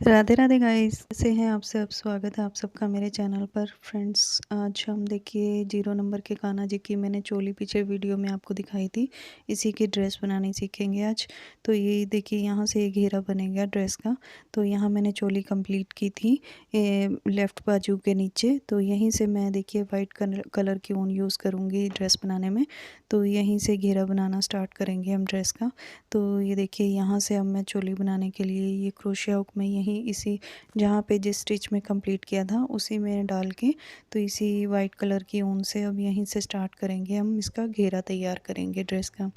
Radhe Radhe guys, कैसे हैं आप सब। स्वागत है आप सबका मेरे चैनल पर। फ्रेंड्स, आज हम देखिए 0 नंबर के कान्हा जी की मैंने चोली पीछे वीडियो में आपको दिखाई थी, इसी की ड्रेस बनानी सीखेंगे आज। तो ये देखिए यहाँ से घेरा बनेगा ड्रेस का। तो यहाँ मैंने चोली कंप्लीट की थी लेफ़्ट बाजू के नीचे। तो यहीं से मैं देखिए वाइट कलर की ऊन यूज़ करूँगी ड्रेस बनाने में। तो यहीं से घेरा बनाना स्टार्ट करेंगे हम ड्रेस का। तो ये देखिए यहाँ से अब मैं चोली बनाने के लिए ये क्रोशिया हुक में यहीं इसी जहाँ पे जिस स्टिच में कंप्लीट किया था उसी में डाल के, तो इसी वाइट कलर की ऊन से अब यहीं से स्टार्ट करेंगे हम इसका घेरा तैयार करेंगे ड्रेस का।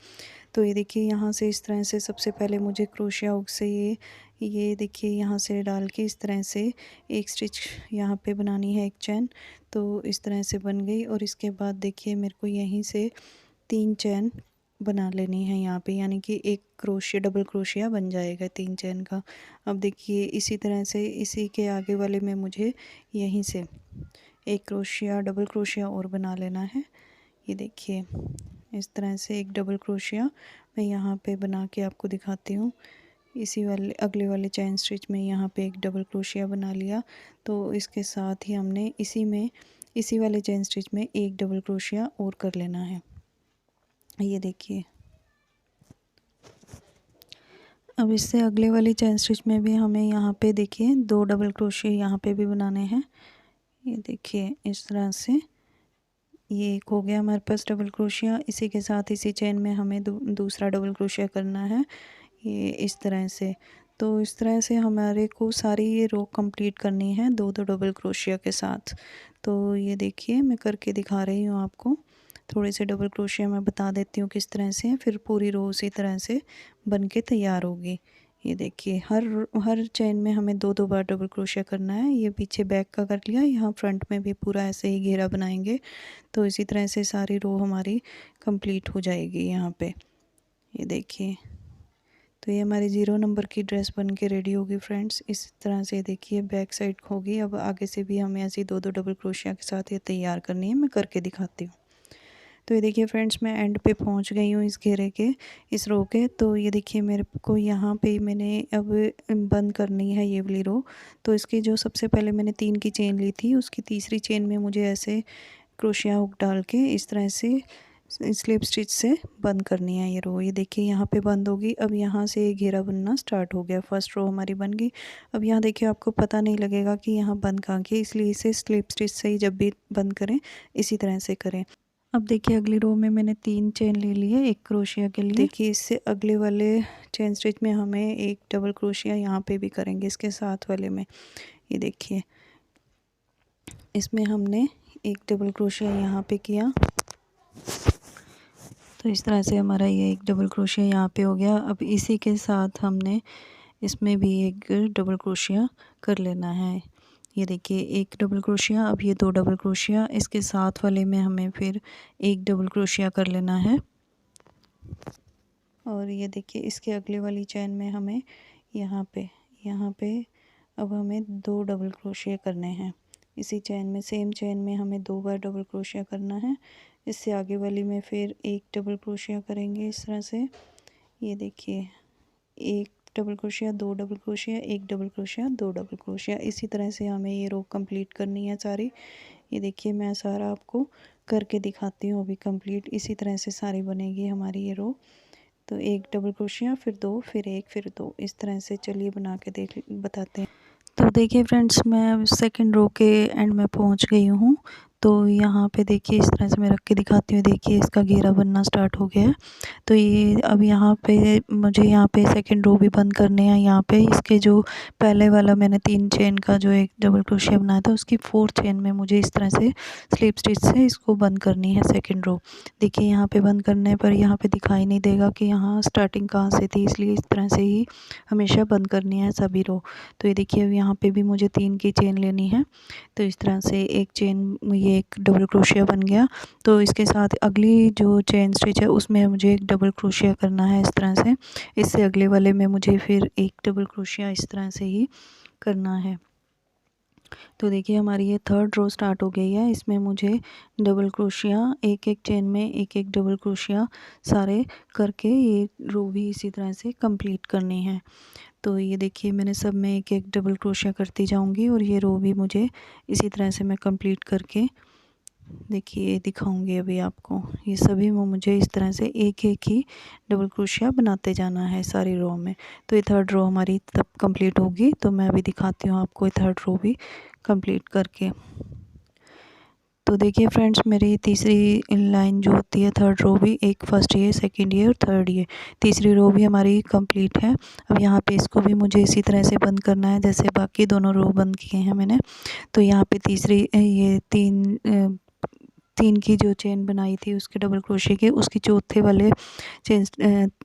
तो ये देखिए यहाँ से इस तरह से सबसे पहले मुझे क्रोशिया हुक से ये देखिए यहाँ से डाल के इस तरह से एक स्टिच यहाँ पे बनानी है, एक चैन। तो इस तरह से बन गई और इसके बाद देखिए मेरे को यहीं से 3 चैन बना लेनी है यहाँ पे, यानी कि एक क्रोशिया डबल क्रोशिया बन जाएगा 3 चैन का। अब देखिए इसी तरह से इसी के आगे वाले में मुझे यहीं से एक क्रोशिया डबल क्रोशिया और बना लेना है। ये देखिए इस तरह से एक डबल क्रोशिया मैं यहाँ पे बना के आपको दिखाती हूँ। इसी वाले अगले वाले चैन स्टिच में यहाँ पे एक डबल क्रोशिया बना लिया। तो इसके साथ ही हमने इसी वाले चैन स्टिच में एक डबल क्रोशिया और कर लेना है। ये देखिए अब इससे अगले वाली चैन स्टिच में भी हमें यहाँ पे देखिए 2 डबल क्रोशिया यहाँ पे भी बनाने हैं। ये देखिए इस तरह से ये एक हो गया हमारे पास डबल क्रोशिया। इसी के साथ इसी चैन में हमें दूसरा डबल क्रोशिया करना है, ये इस तरह से। तो इस तरह से हमारे को सारी ये रो कंप्लीट करनी है 2-2 डबल क्रोशिया के साथ। तो ये देखिए मैं करके दिखा रही हूँ आपको। थोड़े से डबल क्रोशिया मैं बता देती हूँ किस तरह से, फिर पूरी रो उसी तरह से बन के तैयार होगी। ये देखिए हर चैन में हमें 2-2 बार डबल क्रोशिया करना है। ये पीछे बैक का कर लिया, यहाँ फ्रंट में भी पूरा ऐसे ही घेरा बनाएंगे। तो इसी तरह से सारी रो हमारी कंप्लीट हो जाएगी यहाँ पे। ये देखिए तो ये हमारी 0 नंबर की ड्रेस बन के रेडी होगी फ्रेंड्स। इस तरह से देखिए बैक साइड होगी। अब आगे से भी हमें ऐसे 2-2 डबल क्रोशिया के साथ ये तैयार करनी है, मैं करके दिखाती हूँ। तो ये देखिए फ्रेंड्स मैं एंड पे पहुंच गई हूँ इस घेरे के, इस रो के। तो ये देखिए मेरे को यहाँ पे मैंने अब बंद करनी है ये वाली रो। तो इसकी जो सबसे पहले मैंने 3 की चेन ली थी, उसकी तीसरी चेन में मुझे ऐसे क्रोशिया हुक डाल के इस तरह से स्लिप स्टिच से बंद करनी है ये रो। ये देखिए यहाँ पे बंद होगी। अब यहाँ से घेरा बनना स्टार्ट हो गया, फर्स्ट रो हमारी बन गई। अब यहाँ देखिए आपको पता नहीं लगेगा कि यहाँ बंद कहाँ की, इसलिए इसे स्लिप स्टिच से ही जब भी बंद करें इसी तरह से करें। अब देखिए अगली रो में मैंने 3 चेन ले ली है एक क्रोशिया के लिए। देखिए इससे अगले वाले चेन स्टिच में हमें एक डबल क्रोशिया यहाँ पे भी करेंगे इसके साथ वाले में। ये देखिए इसमें हमने एक डबल क्रोशिया यहाँ पे किया। तो इस तरह से हमारा ये एक डबल क्रोशिया यहाँ पे हो गया। अब इसी के साथ हमने इसमें भी एक डबल क्रोशिया कर लेना है। ये देखिए एक डबल क्रोशिया, अब ये 2 डबल क्रोशिया, इसके साथ वाले में हमें फिर एक डबल क्रोशिया कर लेना है। और ये देखिए इसके अगले वाली चैन में हमें यहाँ पे अब हमें 2 डबल क्रोशिया करने हैं। इसी चैन में, सेम चैन में हमें 2 बार डबल क्रोशिया करना है। इससे आगे वाली में फिर एक डबल क्रोशिया करेंगे इस तरह से। ये देखिए एक डबल क्रोशिया, 2 डबल क्रोशिया, एक डबल क्रोशिया, 2 डबल क्रोशिया, इसी तरह से हमें ये रो कंप्लीट करनी है सारी। ये देखिए मैं सारा आपको करके दिखाती हूँ अभी कंप्लीट। इसी तरह से सारी बनेगी हमारी ये रो। तो एक डबल क्रोशिया, फिर 2, फिर 1, फिर 2, इस तरह से चलिए बना के बताते हैं। तो देखिए फ्रेंड्स मैं अब सेकंड रो के एंड में पहुंच गई हूँ। तो यहाँ पे देखिए इस तरह से मैं रख के दिखाती हूँ। देखिए इसका घेरा बनना स्टार्ट हो गया है। तो ये अब यहाँ पे मुझे यहाँ पे सेकंड रो भी बंद करने हैं। यहाँ पे इसके जो पहले वाला मैंने 3 चेन का जो एक डबल क्रोशिया बनाया था उसकी 4th चेन में मुझे इस तरह से स्लिप स्टिच से इसको बंद करनी है सेकंड रो। देखिए यहाँ पे बंद करने पर यहाँ पे दिखाई नहीं देगा कि यहाँ स्टार्टिंग कहाँ से थी, इसलिए इस तरह से ही हमेशा बंद करनी है सभी रो। तो ये देखिए अब यहाँ पे भी मुझे 3 की चेन लेनी है। तो इस तरह से एक चेन, ये एक डबल क्रोशिया बन गया। तो इसके साथ अगली जो चेन स्टिच है उसमें मुझे एक डबल क्रोशिया करना है इस तरह से। इससे अगले वाले में मुझे फिर एक डबल क्रोशिया इस तरह से ही करना है। तो देखिए हमारी ये थर्ड रो स्टार्ट हो गई है। इसमें मुझे डबल क्रोशिया एक एक चेन में एक एक डबल क्रोशिया सारे करके ये रो भी इसी तरह से कंप्लीट करनी है। तो ये देखिए मैंने सब में एक एक डबल क्रोशिया करती जाऊंगी और ये रो भी मुझे इसी तरह से मैं कंप्लीट करके देखिए दिखाऊंगी अभी आपको। ये सभी में मुझे इस तरह से एक एक ही डबल क्रोशिया बनाते जाना है सारी रो में। तो ये थर्ड रो हमारी तब कंप्लीट होगी। तो मैं अभी दिखाती हूँ आपको ये थर्ड रो भी कंप्लीट करके। तो देखिए फ्रेंड्स मेरी तीसरी लाइन जो होती है थर्ड रो भी एक फर्स्ट ये सेकंड ये और थर्ड ये तीसरी रो भी हमारी कंप्लीट है। अब यहाँ पे इसको भी मुझे इसी तरह से बंद करना है जैसे बाकी दोनों रो बंद किए हैं मैंने। तो यहाँ पे तीसरी ये तीन की जो चेन बनाई थी उसके डबल क्रोशिया के उसकी चौथे वाले चेन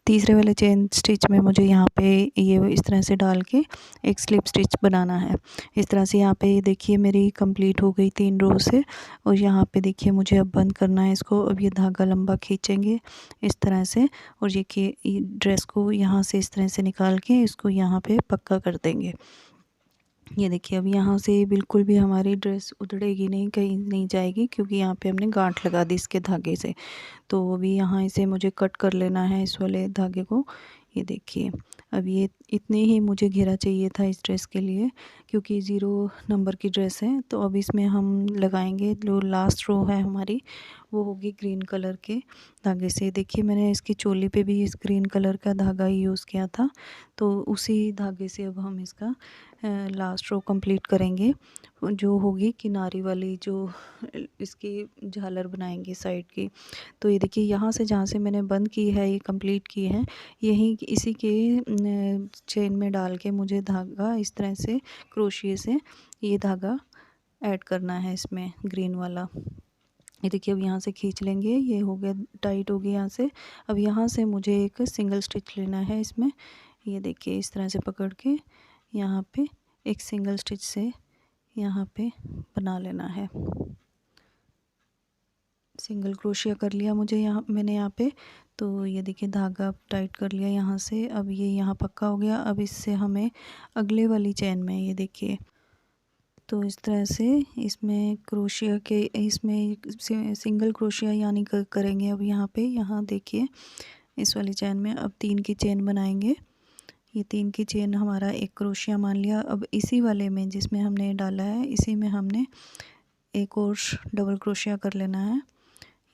तीसरे वाले चेन स्टिच में मुझे यहाँ पे ये इस तरह से डाल के एक स्लिप स्टिच बनाना है। इस तरह से यहाँ पे देखिए मेरी कंप्लीट हो गई 3 रो से। और यहाँ पे देखिए मुझे अब बंद करना है इसको। अब ये धागा लंबा खींचेंगे इस तरह से और ये ड्रेस को यहाँ से इस तरह से निकाल के इसको यहाँ पे पक्का कर देंगे। ये देखिए अब यहाँ से बिल्कुल भी हमारी ड्रेस उधड़ेगी नहीं, कहीं नहीं जाएगी, क्योंकि यहाँ पे हमने गांठ लगा दी इसके धागे से। तो अभी यहाँ इसे मुझे कट कर लेना है इस वाले धागे को। ये देखिए अब ये इतने ही मुझे घेरा चाहिए था इस ड्रेस के लिए, क्योंकि 0 नंबर की ड्रेस है। तो अब इसमें हम लगाएंगे जो लास्ट रो है हमारी वो होगी ग्रीन कलर के धागे से। देखिए मैंने इसकी चोली पे भी इस ग्रीन कलर का धागा ही यूज़ किया था। तो उसी धागे से अब हम इसका लास्ट रो कंप्लीट करेंगे, जो होगी किनारी वाली जो इसकी झालर बनाएंगे साइड की। तो ये देखिए यहाँ से जहाँ से मैंने बंद की है ये कंप्लीट की है, यहीं इसी के चेन में डाल के मुझे धागा इस तरह से क्रोशिए से ये धागा ऐड करना है इसमें ग्रीन वाला। ये देखिए अब यहाँ से खींच लेंगे, ये हो गया टाइट हो गया यहाँ से। अब यहाँ से मुझे एक सिंगल स्टिच लेना है इसमें। ये देखिए इस तरह से पकड़ के यहाँ पे एक सिंगल स्टिच से यहाँ पे बना लेना है। सिंगल क्रोशिया कर लिया मुझे यहाँ मैंने यहाँ पे। तो ये देखिए धागा टाइट कर लिया यहाँ से। अब ये यहाँ पक्का हो गया। अब इससे हमें अगले वाली चेन में ये देखिए तो इस तरह से इसमें क्रोशिया के इसमें सिंगल क्रोशिया यानी करेंगे। अब यहाँ पे यहाँ देखिए इस वाली चेन में अब 3 की चेन बनाएंगे। ये 3 की चेन हमारा एक क्रोशिया मान लिया। अब इसी वाले में जिसमें हमने डाला है इसी में हमने एक और डबल क्रोशिया कर लेना है।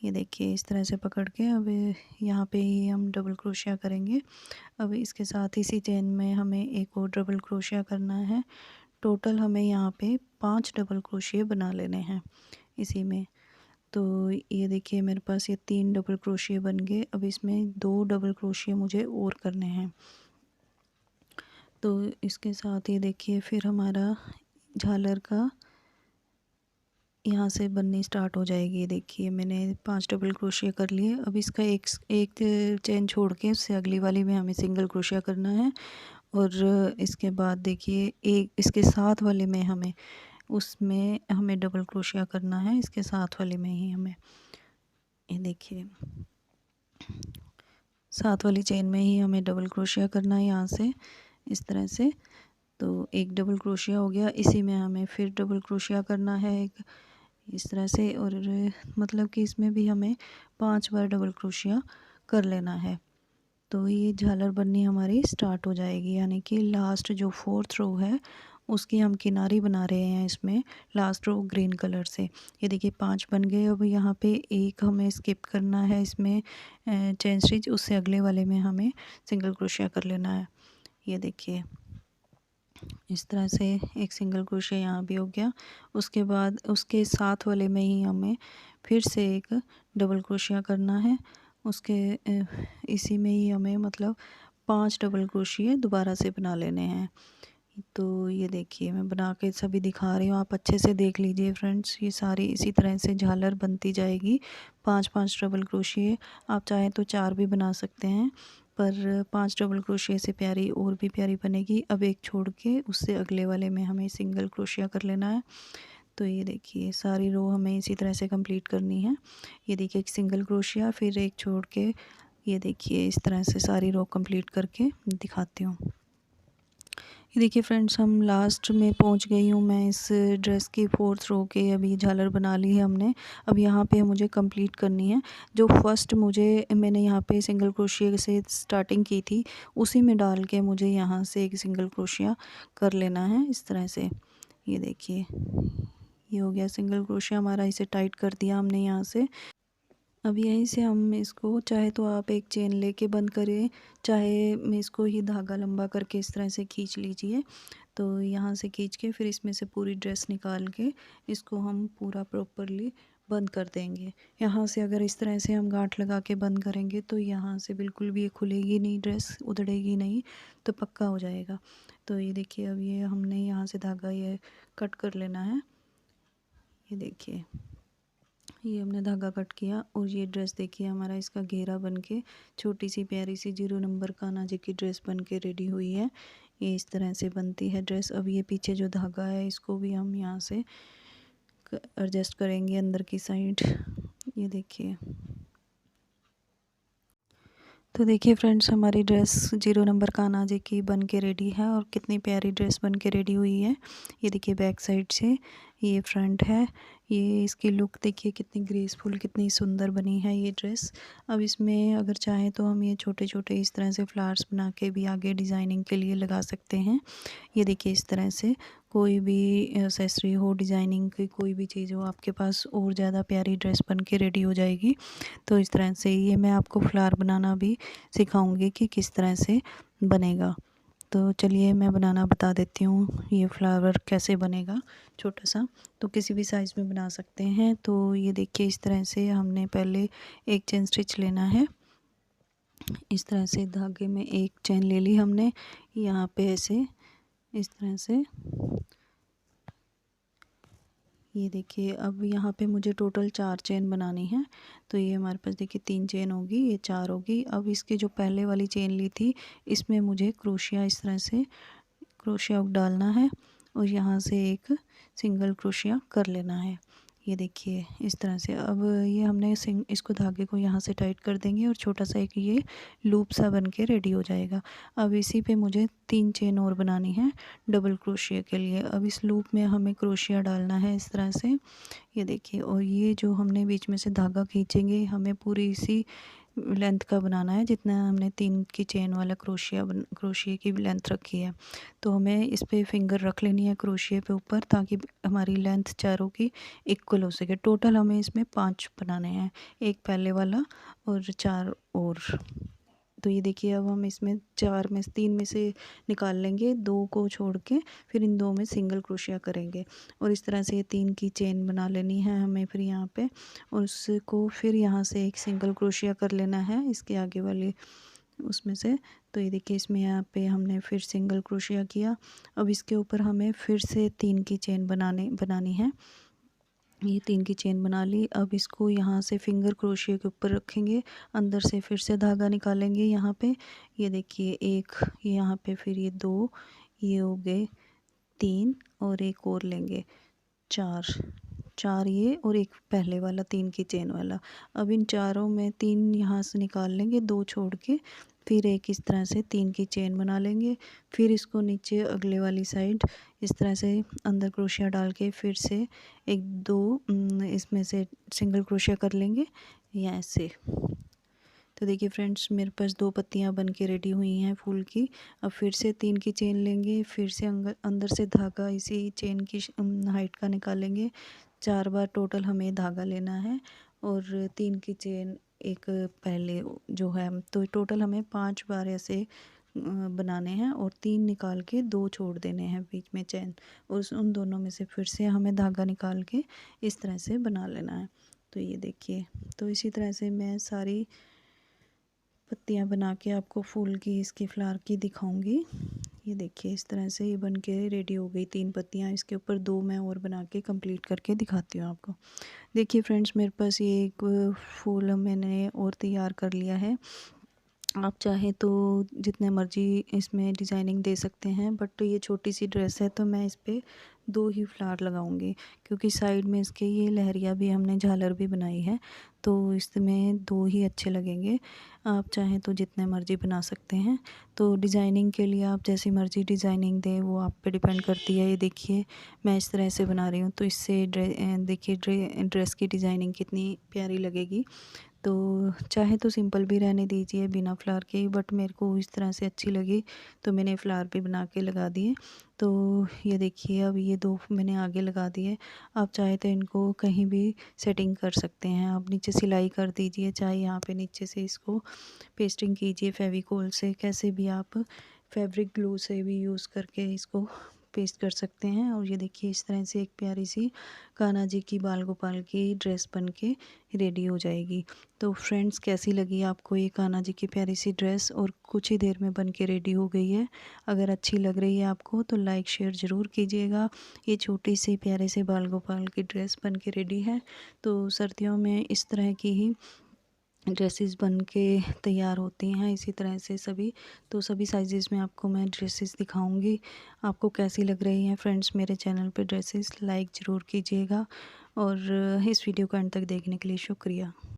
ये देखिए इस तरह से पकड़ के अब यहाँ पे ही हम डबल क्रोशिया करेंगे। अब इसके साथ इसी चेन में हमें एक और डबल क्रोशिया करना है। टोटल हमें यहाँ पे 5 डबल क्रोशिया बना लेने हैं इसी में। तो ये देखिए मेरे पास ये 3 डबल क्रोशिया बन गए। अब इसमें 2 डबल क्रोशिया मुझे और करने हैं। तो इसके साथ ये देखिए फिर हमारा झालर का यहाँ से बननी स्टार्ट हो जाएगी। ये देखिए मैंने 5 डबल क्रोशिया कर लिए। अब इसका एक चेन छोड़ के उससे अगली वाली में हमें सिंगल क्रोशिया करना है। और इसके बाद देखिए एक इसके साथ वाले में उसमें हमें डबल क्रोशिया करना है, इसके साथ वाले में ही हमें। ये देखिए साथ वाली चेन में ही हमें डबल क्रोशिया करना है यहाँ से इस तरह से। तो एक डबल क्रोशिया हो गया, इसी में हमें फिर डबल क्रोशिया करना है एक इस तरह से। और मतलब कि इसमें भी हमें 5 बार डबल क्रोशिया कर लेना है। तो ये झालर बननी हमारी स्टार्ट हो जाएगी, यानी कि लास्ट जो 4th रो है उसकी हम किनारी बना रहे हैं इसमें लास्ट रो ग्रीन कलर से। ये देखिए 5 बन गए। अब यहाँ पे एक हमें स्किप करना है इसमें चेन स्टिच, उससे अगले वाले में हमें सिंगल क्रोशिया कर लेना है। ये देखिए इस तरह से एक सिंगल क्रोशिया यहाँ भी हो गया। उसके बाद उसके साथ वाले में ही हमें फिर से एक डबल क्रोशिया करना है। उसके इसी में ही हमें मतलब 5 डबल क्रोशिया दोबारा से बना लेने हैं। तो ये देखिए मैं बना के सभी दिखा रही हूँ, आप अच्छे से देख लीजिए फ्रेंड्स। ये सारी इसी तरह से झालर बनती जाएगी। 5-5 डबल क्रोशिया, आप चाहें तो 4 भी बना सकते हैं, पर 5 डबल क्रोशिया से प्यारी और भी प्यारी बनेगी। अब एक छोड़ के उससे अगले वाले में हमें सिंगल क्रोशिया कर लेना है। तो ये देखिए सारी रो हमें इसी तरह से कंप्लीट करनी है। ये देखिए एक सिंगल क्रोशिया फिर एक छोड़ के, ये देखिए इस तरह से सारी रो कंप्लीट करके दिखाती हूँ। ये देखिए फ्रेंड्स, हम लास्ट में पहुंच गई हूँ मैं इस ड्रेस की 4th रो के। अभी झालर बना ली है हमने। अब यहाँ पे मुझे कंप्लीट करनी है। जो फर्स्ट मैंने यहाँ पे सिंगल क्रोशिया से स्टार्टिंग की थी, उसी में डाल के मुझे यहाँ से एक सिंगल क्रोशिया कर लेना है इस तरह से। ये देखिए, ये हो गया सिंगल क्रोशिया हमारा। इसे टाइट कर दिया हमने यहाँ से। अब यहीं से हम इसको, चाहे तो आप एक चेन लेके बंद करें, चाहे मैं इसको ही धागा लंबा करके इस तरह से खींच लीजिए। तो यहाँ से खींच के फिर इसमें से पूरी ड्रेस निकाल के इसको हम पूरा प्रॉपरली बंद कर देंगे। यहाँ से अगर इस तरह से हम गांठ लगा के बंद करेंगे तो यहाँ से बिल्कुल भी ये खुलेगी नहीं, ड्रेस उधड़ेगी नहीं, तो पक्का हो जाएगा। तो ये देखिए, अब ये हमने यहाँ से धागा ये कट कर लेना है। ये देखिए, ये हमने धागा कट किया और ये ड्रेस देखिए हमारा इसका घेरा बन के छोटी सी प्यारी सी 0 नंबर कान्हा जी की ड्रेस बन के रेडी हुई है। ये इस तरह से बनती है ड्रेस। अब ये पीछे जो धागा है इसको भी हम यहाँ से एडजस्ट करेंगे अंदर की साइड। ये देखिए, तो देखिए फ्रेंड्स, हमारी ड्रेस 0 नंबर कान्हा जी की बन के रेडी है और कितनी प्यारी ड्रेस बन के रेडी हुई है। ये देखिए बैक साइड से, ये फ्रंट है। ये इसकी लुक देखिए कितनी ग्रेसफुल, कितनी सुंदर बनी है ये ड्रेस। अब इसमें अगर चाहें तो हम ये छोटे छोटे इस तरह से फ्लावर्स बना के भी आगे डिज़ाइनिंग के लिए लगा सकते हैं। ये देखिए, इस तरह से कोई भी एक्सेसरी हो, डिज़ाइनिंग की कोई भी चीज़ हो आपके पास, और ज़्यादा प्यारी ड्रेस बन के रेडी हो जाएगी। तो इस तरह से ये मैं आपको फ्लावर बनाना भी सिखाऊंगी कि किस तरह से बनेगा। तो चलिए मैं बनाना बता देती हूँ, ये फ्लावर कैसे बनेगा छोटा सा। तो किसी भी साइज़ में बना सकते हैं। तो ये देखिए, इस तरह से हमने पहले एक चेन स्टिच लेना है। इस तरह से धागे में एक चेन ले ली हमने, यहाँ पे ऐसे इस तरह से। ये देखिए, अब यहाँ पे मुझे टोटल 4 चेन बनानी है। तो ये हमारे पास देखिए 3 चेन होगी, ये 4 होगी। अब इसकी जो पहले वाली चेन ली थी, इसमें मुझे क्रोशिया इस तरह से क्रोशिया डालना है और यहाँ से एक सिंगल क्रोशिया कर लेना है। ये देखिए इस तरह से। अब ये हमने इसको धागे को यहाँ से टाइट कर देंगे और छोटा सा एक ये लूप सा बन के रेडी हो जाएगा। अब इसी पे मुझे 3 चेन और बनानी है डबल क्रोशिया के लिए। अब इस लूप में हमें क्रोशिया डालना है इस तरह से। ये देखिए, और ये जो हमने बीच में से धागा खींचेंगे, हमें पूरी इसी लेंथ का बनाना है जितना हमने 3 की चेन वाला क्रोशिया की लेंथ रखी है। तो हमें इस पे फिंगर रख लेनी है क्रोशिया पे ऊपर, ताकि हमारी लेंथ चारों की इक्वल हो सके। टोटल हमें इसमें 5 बनाने हैं, एक पहले वाला और 4 और। तो ये देखिए, अब हम इसमें 4 में 3 में से निकाल लेंगे, 2 को छोड़ के फिर इन 2 में सिंगल क्रोशिया करेंगे। और इस तरह से ये 3 की चेन बना लेनी है हमें फिर यहाँ पे, और उसको फिर यहाँ से एक सिंगल क्रोशिया कर लेना है इसके आगे वाली उसमें से। तो ये देखिए, इसमें यहाँ पे हमने फिर सिंगल क्रोशिया किया। अब इसके ऊपर हमें फिर से 3 की चेन बनानी है। ये 3 की चेन बना ली। अब इसको यहाँ से फिंगर क्रोशिया के ऊपर रखेंगे, अंदर से फिर से धागा निकालेंगे यहाँ पे। ये देखिए, एक यहाँ पे, फिर ये 2, ये हो गए 3 और एक और लेंगे 4, 4 ये और एक पहले वाला 3 की चेन वाला। अब इन चारों में 3 यहाँ से निकाल लेंगे, 2 छोड़ के, फिर एक इस तरह से 3 की चेन बना लेंगे। फिर इसको नीचे अगले वाली साइड इस तरह से अंदर क्रोशिया डाल के फिर से एक 2 इसमें से सिंगल क्रोशिया कर लेंगे या ऐसे। तो देखिए फ्रेंड्स, मेरे पास 2 पत्तियां बन के रेडी हुई हैं फूल की। अब फिर से 3 की चेन लेंगे, फिर से अंदर से धागा इसी चेन की हाइट का निकालेंगे। 4 बार टोटल हमें धागा लेना है और 3 की चेन एक पहले जो है, तो टोटल हमें 5 बार ऐसे बनाने हैं और 3 निकाल के 2 छोड़ देने हैं बीच में चेन, और उन दोनों में से फिर से हमें धागा निकाल के इस तरह से बना लेना है। तो ये देखिए, तो इसी तरह से मैं सारी पत्तियां बना के आपको फूल की, इसकी फ्लावर की दिखाऊंगी। ये देखिए, इस तरह से ये बन के रेडी हो गई 3 पत्तियां। इसके ऊपर 2 मैं और बना के कंप्लीट करके दिखाती हूँ आपको। देखिए फ्रेंड्स, मेरे पास ये एक फूल मैंने और तैयार कर लिया है। आप चाहें तो जितने मर्जी इसमें डिज़ाइनिंग दे सकते हैं, बट ये छोटी सी ड्रेस है तो मैं इस पे 2 ही फ्लावर लगाऊंगी, क्योंकि साइड में इसके ये लहरिया भी हमने झालर भी बनाई है, तो इसमें 2 ही अच्छे लगेंगे। आप चाहें तो जितने मर्जी बना सकते हैं। तो डिज़ाइनिंग के लिए आप जैसी मर्जी डिज़ाइनिंग दें, वो आप पे डिपेंड करती है। ये देखिए मैं इस तरह से बना रही हूँ, तो इससे देखिए ड्रेस की डिज़ाइनिंग कितनी प्यारी लगेगी। तो चाहे तो सिंपल भी रहने दीजिए बिना फ्लावर के ही, बट मेरे को इस तरह से अच्छी लगी तो मैंने फ्लावर भी बना के लगा दिए। तो ये देखिए अब ये 2 मैंने आगे लगा दिए। आप चाहे तो इनको कहीं भी सेटिंग कर सकते हैं। आप नीचे सिलाई कर दीजिए, चाहे यहाँ पे नीचे से इसको पेस्टिंग कीजिए फेविकोल से, कैसे भी आप फैब्रिक ग्लू से भी यूज़ करके इसको पेस्ट कर सकते हैं। और ये देखिए इस तरह से एक प्यारी सी कान्हा जी की बाल गोपाल की ड्रेस बन के रेडी हो जाएगी। तो फ्रेंड्स कैसी लगी आपको ये कान्हा जी की प्यारी सी ड्रेस, और कुछ ही देर में बन के रेडी हो गई है। अगर अच्छी लग रही है आपको तो लाइक शेयर ज़रूर कीजिएगा। ये छोटी सी प्यारे से बाल गोपाल की ड्रेस बन के रेडी है। तो सर्दियों में इस तरह की ही ड्रेसेस बन के तैयार होती हैं, इसी तरह से सभी। तो सभी साइज़ेस में आपको मैं ड्रेसेस दिखाऊंगी। आपको कैसी लग रही हैं फ्रेंड्स मेरे चैनल पे ड्रेसेस, लाइक ज़रूर कीजिएगा। और इस वीडियो को अंत तक देखने के लिए शुक्रिया।